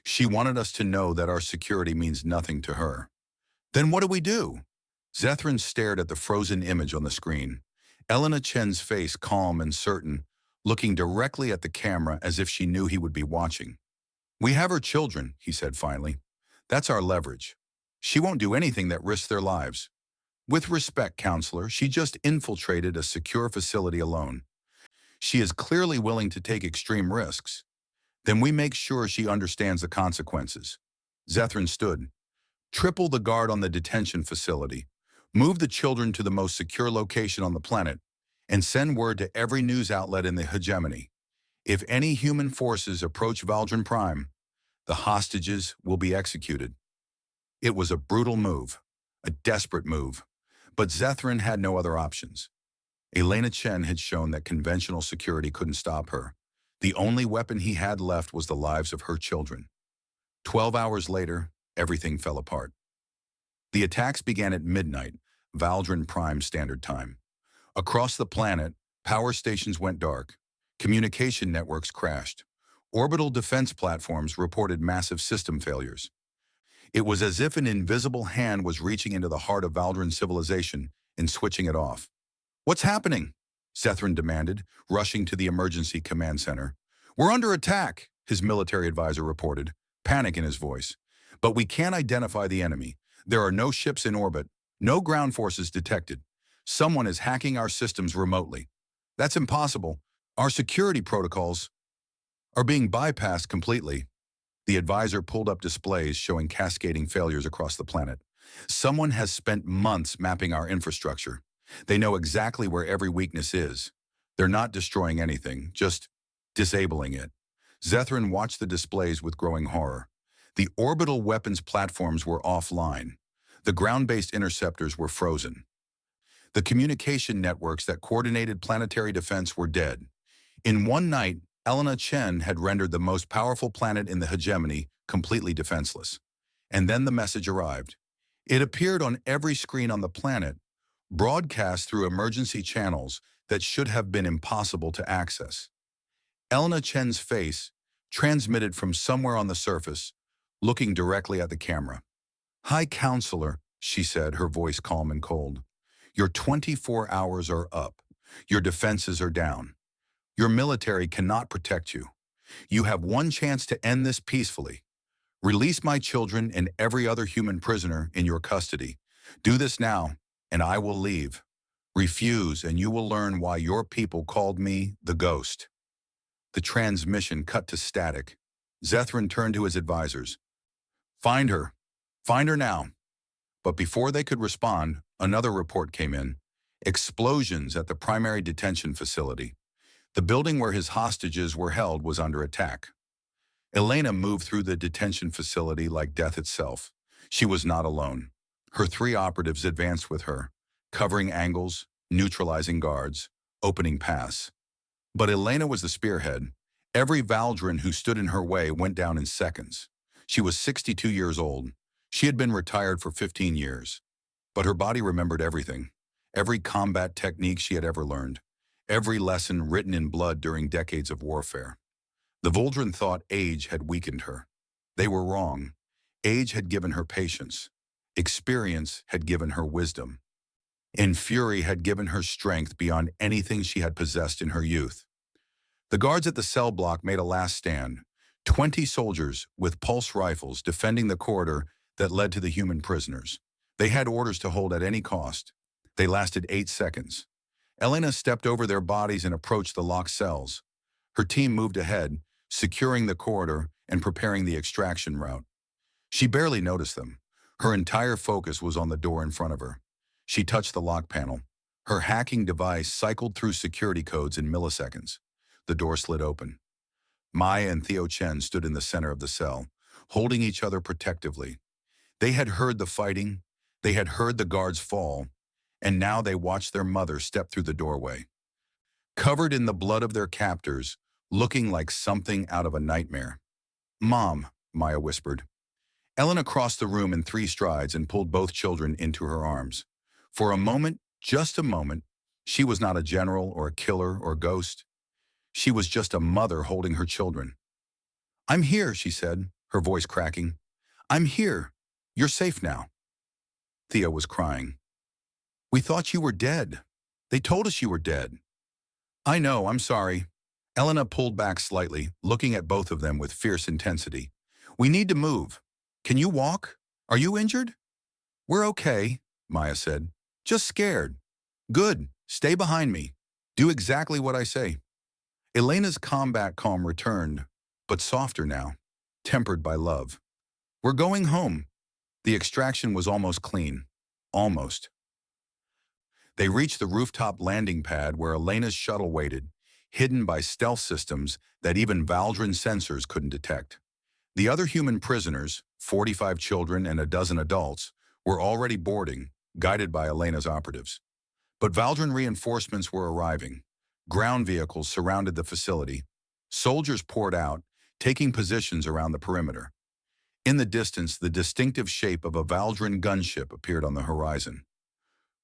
She wanted us to know that our security means nothing to her." "Then what do we do?" Zethrin stared at the frozen image on the screen. Elena Chen's face calm and certain, looking directly at the camera as if she knew he would be watching. "We have her children," he said finally. "That's our leverage. She won't do anything that risks their lives. With respect, Counselor, she just infiltrated a secure facility alone. She is clearly willing to take extreme risks. Then we make sure she understands the consequences." Zethrin stood. "Triple the guard on the detention facility. Move the children to the most secure location on the planet, and send word to every news outlet in the hegemony. If any human forces approach Valdrin Prime, the hostages will be executed." It was a brutal move, a desperate move, but Zethrin had no other options. Elena Chen had shown that conventional security couldn't stop her. The only weapon he had left was the lives of her children. 12 hours later, everything fell apart. The attacks began at midnight, Valdrin Prime Standard Time. Across the planet, power stations went dark. Communication networks crashed. Orbital defense platforms reported massive system failures. It was as if an invisible hand was reaching into the heart of Valdrin civilization and switching it off. "What's happening?" Zethrin demanded, rushing to the emergency command center. "We're under attack," his military advisor reported, panic in his voice. "But we can't identify the enemy. There are no ships in orbit, no ground forces detected. Someone is hacking our systems remotely." "That's impossible. Our security protocols are being bypassed completely." The advisor pulled up displays showing cascading failures across the planet. "Someone has spent months mapping our infrastructure. They know exactly where every weakness is. They're not destroying anything, just disabling it." Zethrin watched the displays with growing horror. The orbital weapons platforms were offline. The ground-based interceptors were frozen. The communication networks that coordinated planetary defense were dead. In one night, Elena Chen had rendered the most powerful planet in the hegemony completely defenseless. And then the message arrived. It appeared on every screen on the planet, broadcast through emergency channels that should have been impossible to access. Elena Chen's face, transmitted from somewhere on the surface, looking directly at the camera. "High Counselor," she said, her voice calm and cold. "Your 24 hours are up. Your defenses are down. Your military cannot protect you. You have one chance to end this peacefully. Release my children and every other human prisoner in your custody. Do this now, and I will leave. Refuse, and you will learn why your people called me the Ghost." The transmission cut to static. Zethrin turned to his advisors. "Find her. Find her now." But before they could respond, another report came in. Explosions at the primary detention facility. The building where his hostages were held was under attack. Elena moved through the detention facility like death itself. She was not alone. Her 3 operatives advanced with her, covering angles, neutralizing guards, opening paths. But Elena was the spearhead. Every Valdrin who stood in her way went down in seconds. She was 62 years old. She had been retired for 15 years. But her body remembered everything. Every combat technique she had ever learned. Every lesson written in blood during decades of warfare. The Valdrin thought age had weakened her. They were wrong. Age had given her patience. Experience had given her wisdom. And fury had given her strength beyond anything she had possessed in her youth. The guards at the cell block made a last stand. 20 soldiers with pulse rifles defending the corridor that led to the human prisoners. They had orders to hold at any cost. They lasted 8 seconds. Elena stepped over their bodies and approached the locked cells. Her team moved ahead, securing the corridor and preparing the extraction route. She barely noticed them. Her entire focus was on the door in front of her. She touched the lock panel. Her hacking device cycled through security codes in milliseconds. The door slid open. Maya and Theo Chen stood in the center of the cell, holding each other protectively. They had heard the fighting, they had heard the guards fall, and now they watched their mother step through the doorway. covered in the blood of their captors, looking like something out of a nightmare. "Mom," Maya whispered. Elena crossed the room in 3 strides and pulled both children into her arms. For a moment, just a moment, she was not a general or a killer or a ghost. She was just a mother holding her children. "I'm here," she said, her voice cracking. "I'm here. You're safe now." Thea was crying. "We thought you were dead. They told us you were dead." "I know, I'm sorry." Elena pulled back slightly, looking at both of them with fierce intensity. "We need to move. Can you walk? Are you injured?" "We're okay," Maya said. "Just scared." "Good. Stay behind me. Do exactly what I say." Elena's combat calm returned, but softer now, tempered by love. "We're going home." The extraction was almost clean. Almost. They reached the rooftop landing pad where Elena's shuttle waited, hidden by stealth systems that even Valdrin sensors couldn't detect. The other human prisoners, 45 children and a dozen adults, were already boarding, guided by Elena's operatives. But Valdrin reinforcements were arriving. Ground vehicles surrounded the facility. Soldiers poured out, taking positions around the perimeter. In the distance, the distinctive shape of a Valdrin gunship appeared on the horizon.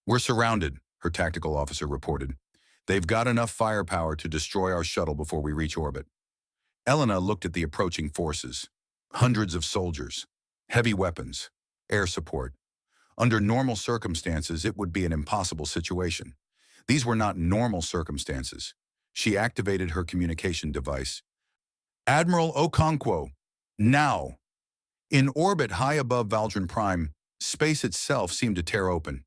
"We're surrounded," her tactical officer reported. "They've got enough firepower to destroy our shuttle before we reach orbit." Elena looked at the approaching forces. Hundreds of soldiers, heavy weapons, air support. Under normal circumstances, it would be an impossible situation. These were not normal circumstances. She activated her communication device. "Admiral Okonkwo, now!" In orbit high above Valdrin Prime, space itself seemed to tear open.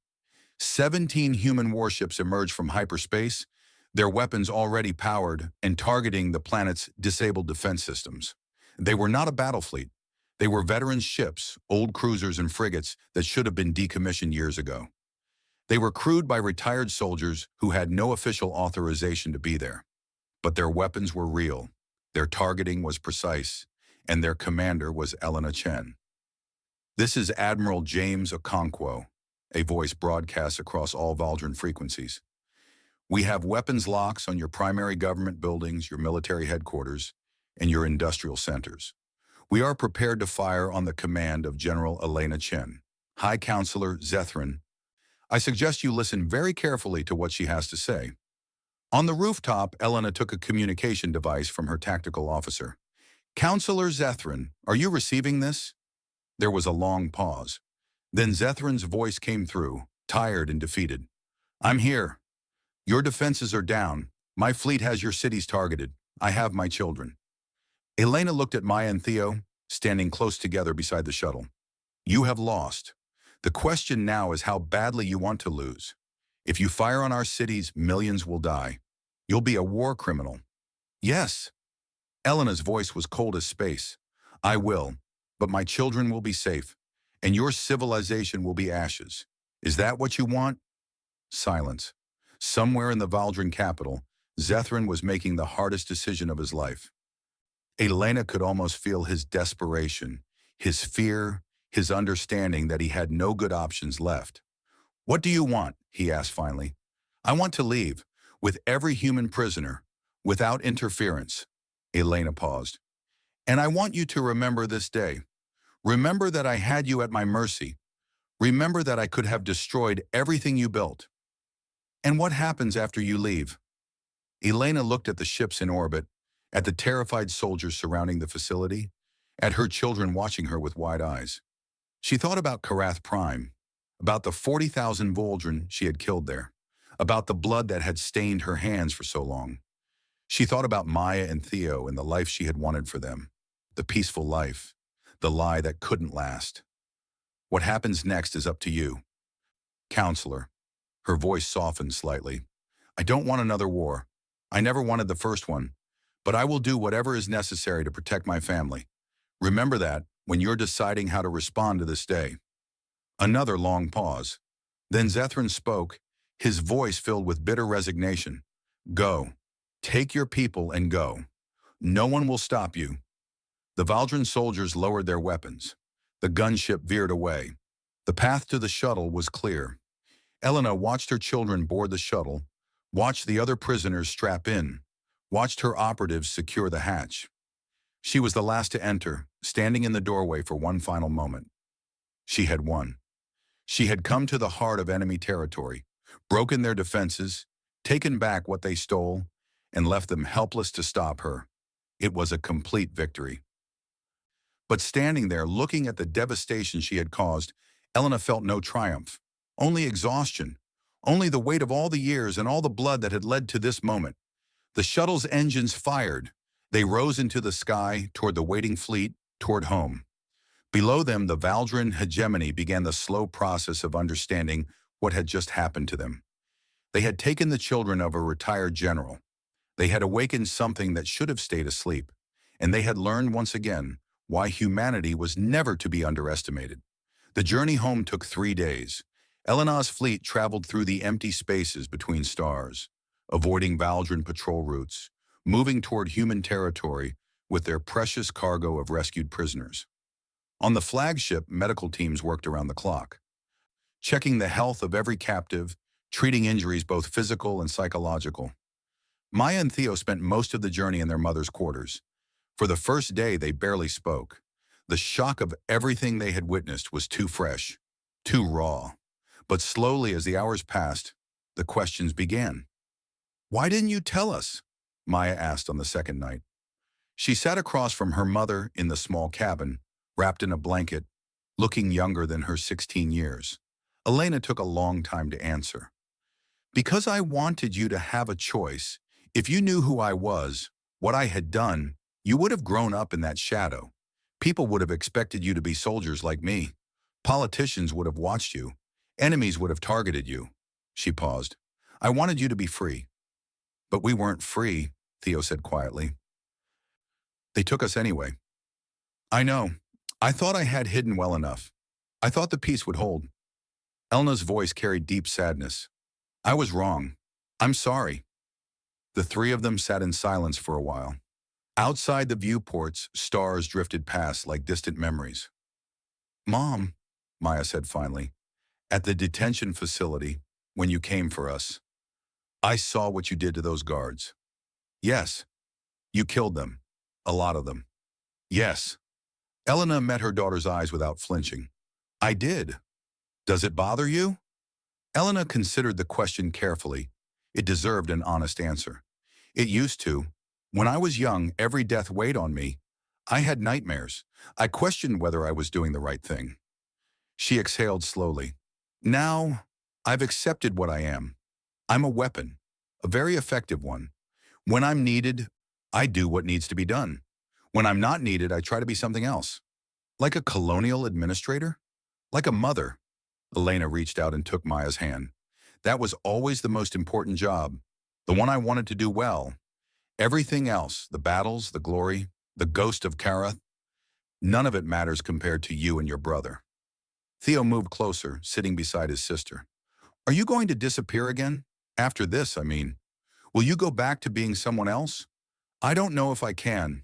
17 human warships emerged from hyperspace, their weapons already powered and targeting the planet's disabled defense systems. They were not a battle fleet. They were veteran ships, old cruisers and frigates that should have been decommissioned years ago. They were crewed by retired soldiers who had no official authorization to be there. But their weapons were real, their targeting was precise, and their commander was Elena Chen. "This is Admiral James Okonkwo," a voice broadcast across all Valdrin frequencies. "We have weapons locks on your primary government buildings, your military headquarters, and your industrial centers. We are prepared to fire on the command of General Elena Chen. High Counselor Zethrin, I suggest you listen very carefully to what she has to say." On the rooftop, Elena took a communication device from her tactical officer. "Counselor Zethrin, are you receiving this?" There was a long pause. Then Zethrin's voice came through, tired and defeated. "I'm here. Your defenses are down. My fleet has your cities targeted. I have my children." Elena looked at Maya and Theo, standing close together beside the shuttle. "You have lost. The question now is how badly you want to lose. If you fire on our cities, millions will die. You'll be a war criminal." "Yes." Elena's voice was cold as space. "I will, but my children will be safe, and your civilization will be ashes. Is that what you want?" Silence. Somewhere in the Valdrin capital, Zethrin was making the hardest decision of his life. Elena could almost feel his desperation, his fear, his understanding that he had no good options left. "What do you want?" he asked finally. "I want to leave, with every human prisoner, without interference." Elena paused. "And I want you to remember this day. Remember that I had you at my mercy. Remember that I could have destroyed everything you built." "And what happens after you leave?" Elena looked at the ships in orbit, at the terrified soldiers surrounding the facility, at her children watching her with wide eyes. She thought about Karath Prime, about the 40,000 Valdrin she had killed there, about the blood that had stained her hands for so long. She thought about Maya and Theo and the life she had wanted for them, the peaceful life, the lie that couldn't last. "What happens next is up to you." "Counselor." Her voice softened slightly. "I don't want another war. I never wanted the first one, but I will do whatever is necessary to protect my family. Remember that when you're deciding how to respond to this day." Another long pause. Then Zethrin spoke, his voice filled with bitter resignation. "Go. Take your people and go. No one will stop you." The Valdrin soldiers lowered their weapons. The gunship veered away. The path to the shuttle was clear. Elena watched her children board the shuttle, watched the other prisoners strap in, watched her operatives secure the hatch. She was the last to enter, standing in the doorway for one final moment. She had won. She had come to the heart of enemy territory, broken their defenses, taken back what they stole, and left them helpless to stop her. It was a complete victory. But standing there, looking at the devastation she had caused, Elena felt no triumph, only exhaustion, only the weight of all the years and all the blood that had led to this moment. The shuttle's engines fired. They rose into the sky, toward the waiting fleet, toward home. Below them, the Valdran hegemony began the slow process of understanding what had just happened to them. They had taken the children of a retired general. They had awakened something that should have stayed asleep, and they had learned once again why humanity was never to be underestimated. The journey home took 3 days. Elena's fleet traveled through the empty spaces between stars, avoiding Valdran patrol routes, moving toward human territory with their precious cargo of rescued prisoners. On the flagship, medical teams worked around the clock, checking the health of every captive, treating injuries both physical and psychological. Maya and Theo spent most of the journey in their mother's quarters. For the first day, they barely spoke. The shock of everything they had witnessed was too fresh, too raw. But slowly, as the hours passed, the questions began. "Why didn't you tell us?" Maya asked on the second night. She sat across from her mother in the small cabin, wrapped in a blanket, looking younger than her 16 years. Elena took a long time to answer. "Because I wanted you to have a choice. If you knew who I was, what I had done, you would have grown up in that shadow. People would have expected you to be soldiers like me. Politicians would have watched you. Enemies would have targeted you." She paused. "I wanted you to be free." "But we weren't free," Theo said quietly. "They took us anyway." "I know. I thought I had hidden well enough. I thought the peace would hold." Elena's voice carried deep sadness. "I was wrong. I'm sorry." The three of them sat in silence for a while. Outside the viewports, stars drifted past like distant memories. "Mom," Maya said finally, "at the detention facility, when you came for us, I saw what you did to those guards." "Yes. You killed them. A lot of them." "Yes." Elena met her daughter's eyes without flinching. "I did. Does it bother you?" Elena considered the question carefully. It deserved an honest answer. "It used to. When I was young, every death weighed on me. I had nightmares. I questioned whether I was doing the right thing." She exhaled slowly. "Now, I've accepted what I am. I'm a weapon, a very effective one. When I'm needed, I do what needs to be done. When I'm not needed, I try to be something else. Like a colonial administrator? Like a mother." Elena reached out and took Maya's hand. "That was always the most important job, the one I wanted to do well. Everything else, the battles, the glory, the ghost of Karath, none of it matters compared to you and your brother." Theo moved closer, sitting beside his sister. "Are you going to disappear again? After this, I mean. Will you go back to being someone else?" "I don't know if I can."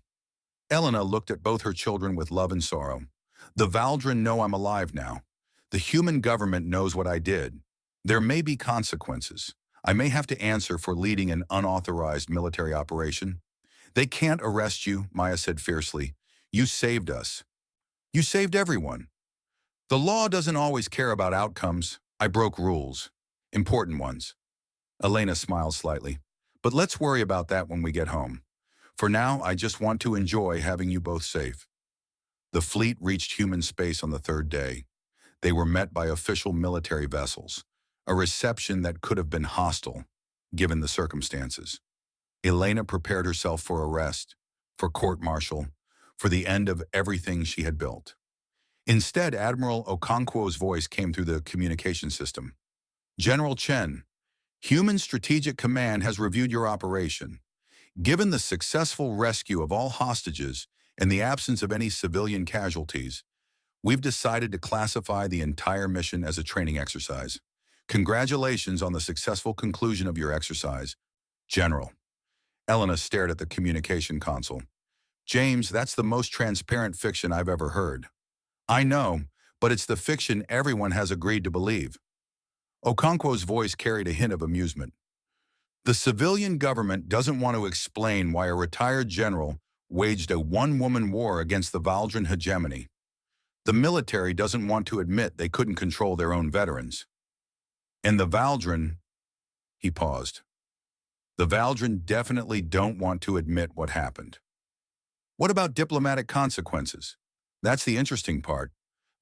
Elena looked at both her children with love and sorrow. "The Valdran know I'm alive now. The human government knows what I did. There may be consequences. I may have to answer for leading an unauthorized military operation." "They can't arrest you," Maya said fiercely. "You saved us. You saved everyone. The law doesn't always care about outcomes. I broke rules. Important ones." Elena smiled slightly. "But let's worry about that when we get home. For now, I just want to enjoy having you both safe." The fleet reached human space on the third day. They were met by official military vessels, a reception that could have been hostile, given the circumstances. Elena prepared herself for arrest, for court-martial, for the end of everything she had built. Instead, Admiral Okonkwo's voice came through the communication system. "General Chen, Human Strategic Command has reviewed your operation. Given the successful rescue of all hostages and the absence of any civilian casualties, we've decided to classify the entire mission as a training exercise. Congratulations on the successful conclusion of your exercise, General." Elena stared at the communication console. "James, that's the most transparent fiction I've ever heard." "I know, but it's the fiction everyone has agreed to believe." Okonkwo's voice carried a hint of amusement. The civilian government doesn't want to explain why a retired general waged a one-woman war against the Valdran hegemony. The military doesn't want to admit they couldn't control their own veterans. And the Valdran, he paused. The Valdran definitely don't want to admit what happened. What about diplomatic consequences? That's the interesting part.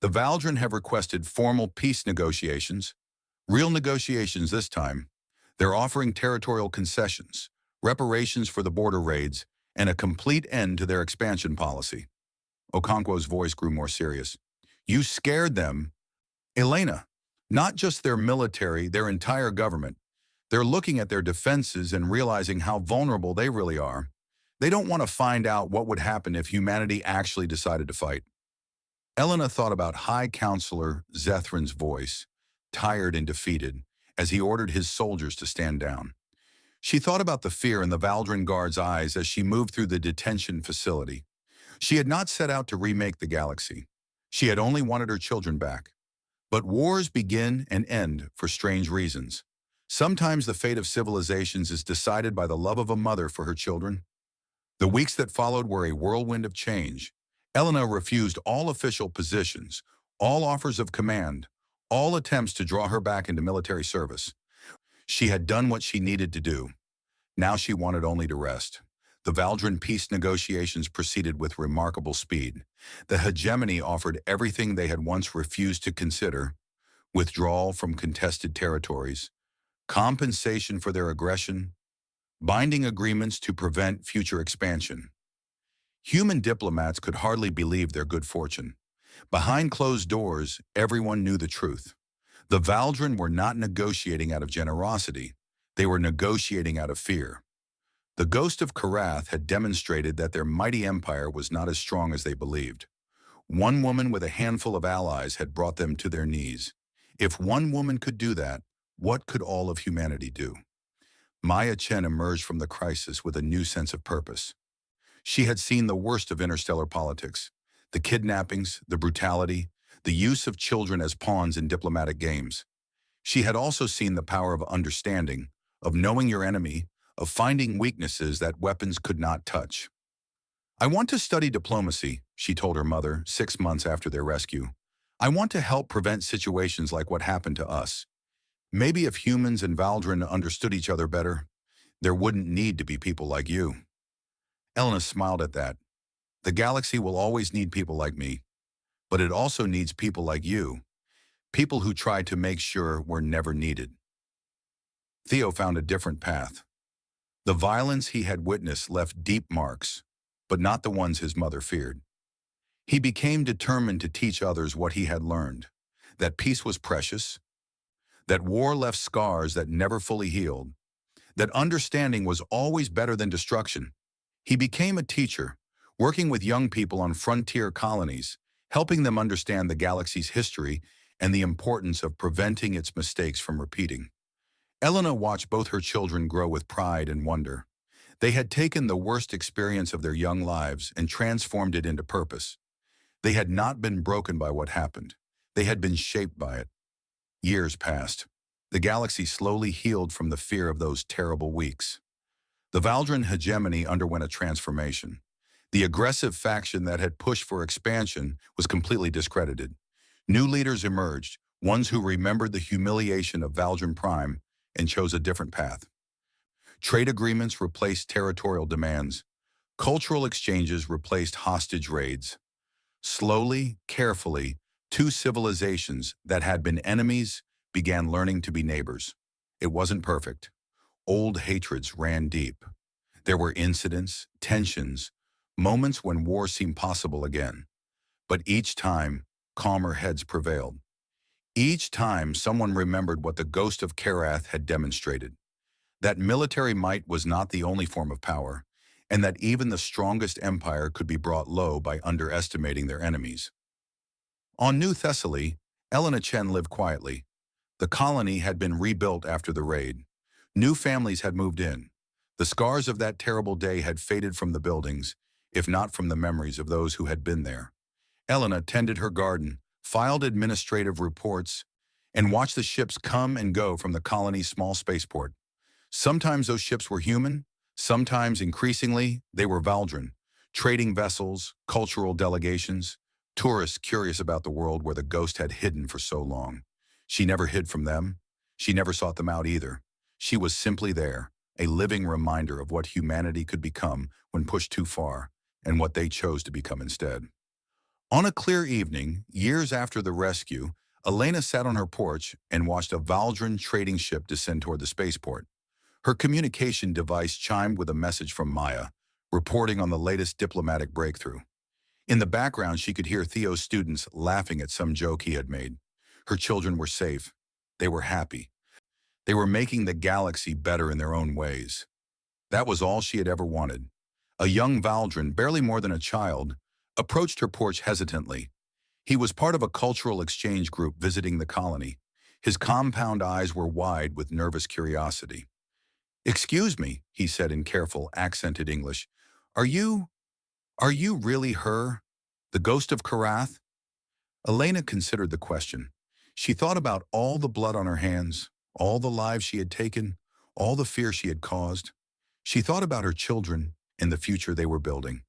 The Valdran have requested formal peace negotiations, real negotiations this time. They're offering territorial concessions, reparations for the border raids, and a complete end to their expansion policy. Okonkwo's voice grew more serious. You scared them. Elena, not just their military, their entire government. They're looking at their defenses and realizing how vulnerable they really are. They don't want to find out what would happen if humanity actually decided to fight. Elena thought about High Counselor Zethran's voice, tired and defeated, as he ordered his soldiers to stand down. She thought about the fear in the Valdran guard's eyes as she moved through the detention facility. She had not set out to remake the galaxy. She had only wanted her children back. But wars begin and end for strange reasons. Sometimes the fate of civilizations is decided by the love of a mother for her children. The weeks that followed were a whirlwind of change. Elena refused all official positions, all offers of command, all attempts to draw her back into military service. She had done what she needed to do. Now she wanted only to rest. The Valdran peace negotiations proceeded with remarkable speed. The hegemony offered everything they had once refused to consider: withdrawal from contested territories, compensation for their aggression, binding agreements to prevent future expansion. Human diplomats could hardly believe their good fortune. Behind closed doors, everyone knew the truth. The Valdran were not negotiating out of generosity. They were negotiating out of fear. The ghost of Karath had demonstrated that their mighty empire was not as strong as they believed. One woman with a handful of allies had brought them to their knees. If one woman could do that, what could all of humanity do? Maya Chen emerged from the crisis with a new sense of purpose. She had seen the worst of interstellar politics: the kidnappings, the brutality, the use of children as pawns in diplomatic games. She had also seen the power of understanding, of knowing your enemy, of finding weaknesses that weapons could not touch. I want to study diplomacy, she told her mother 6 months after their rescue. I want to help prevent situations like what happened to us. Maybe if humans and Valdran understood each other better, there wouldn't need to be people like you. Elena smiled at that. The galaxy will always need people like me, but it also needs people like you, people who try to make sure we're never needed. Theo found a different path. The violence he had witnessed left deep marks, but not the ones his mother feared. He became determined to teach others what he had learned: that peace was precious, that war left scars that never fully healed, that understanding was always better than destruction. He became a teacher, working with young people on frontier colonies, helping them understand the galaxy's history and the importance of preventing its mistakes from repeating. Elena watched both her children grow with pride and wonder. They had taken the worst experience of their young lives and transformed it into purpose. They had not been broken by what happened. They had been shaped by it. Years passed. The galaxy slowly healed from the fear of those terrible weeks. The Valdran hegemony underwent a transformation. The aggressive faction that had pushed for expansion was completely discredited. New leaders emerged, ones who remembered the humiliation of Valdran Prime and chose a different path. Trade agreements replaced territorial demands. Cultural exchanges replaced hostage raids. Slowly, carefully, two civilizations that had been enemies began learning to be neighbors. It wasn't perfect. Old hatreds ran deep. There were incidents, tensions, moments when war seemed possible again. But each time, calmer heads prevailed. Each time, someone remembered what the ghost of Karath had demonstrated: that military might was not the only form of power, and that even the strongest empire could be brought low by underestimating their enemies. On New Thessaly, Elena Chen lived quietly. The colony had been rebuilt after the raid. New families had moved in. The scars of that terrible day had faded from the buildings, if not from the memories of those who had been there. Elena tended her garden, filed administrative reports, and watched the ships come and go from the colony's small spaceport. Sometimes those ships were human, sometimes, increasingly, they were Valdran, trading vessels, cultural delegations, tourists curious about the world where the ghost had hidden for so long. She never hid from them. She never sought them out either. She was simply there, a living reminder of what humanity could become when pushed too far, and what they chose to become instead. On a clear evening, years after the rescue, Elena sat on her porch and watched a Valdran trading ship descend toward the spaceport. Her communication device chimed with a message from Maya, reporting on the latest diplomatic breakthrough. In the background, she could hear Theo's students laughing at some joke he had made. Her children were safe. They were happy. They were making the galaxy better in their own ways. That was all she had ever wanted. A young Valdran, barely more than a child, approached her porch hesitantly. He was part of a cultural exchange group visiting the colony. His compound eyes were wide with nervous curiosity. "Excuse me," he said in careful, accented English. Are you really her? The ghost of Karath?" Elena considered the question. She thought about all the blood on her hands, all the lives she had taken, all the fear she had caused. She thought about her children and the future they were building.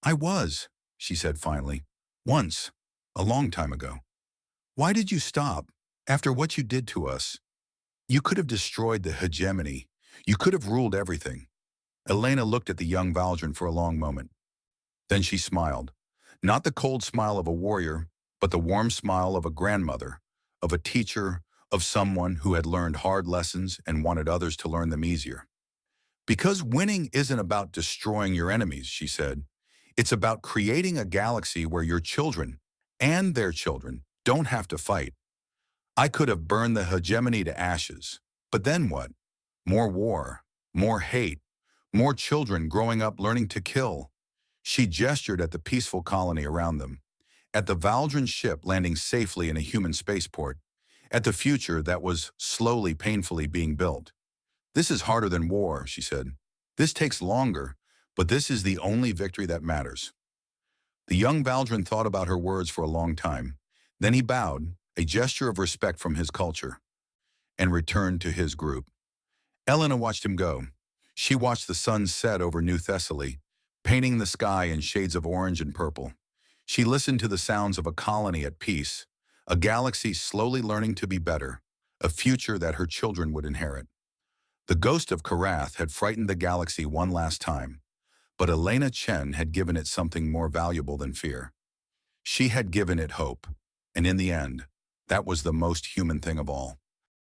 "I was," she said finally. "Once. A long time ago. Why did you stop? After what you did to us? You could have destroyed the hegemony. You could have ruled everything." Elena looked at the young Valdran for a long moment. Then she smiled. Not the cold smile of a warrior, but the warm smile of a grandmother, of a teacher, of someone who had learned hard lessons and wanted others to learn them easier. "Because winning isn't about destroying your enemies," she said. "It's about creating a galaxy where your children and their children don't have to fight. I could have burned the hegemony to ashes. But then what? More war, more hate, more children growing up learning to kill." She gestured at the peaceful colony around them, at the Valdran ship landing safely in a human spaceport, at the future that was slowly, painfully being built. "This is harder than war," she said. "This takes longer, but this is the only victory that matters." The young Valdran thought about her words for a long time. Then he bowed, a gesture of respect from his culture, and returned to his group. Elena watched him go. She watched the sun set over New Thessaly, painting the sky in shades of orange and purple. She listened to the sounds of a colony at peace, a galaxy slowly learning to be better, a future that her children would inherit. The ghost of Karath had frightened the galaxy one last time, but Elena Chen had given it something more valuable than fear. She had given it hope, and in the end, that was the most human thing of all.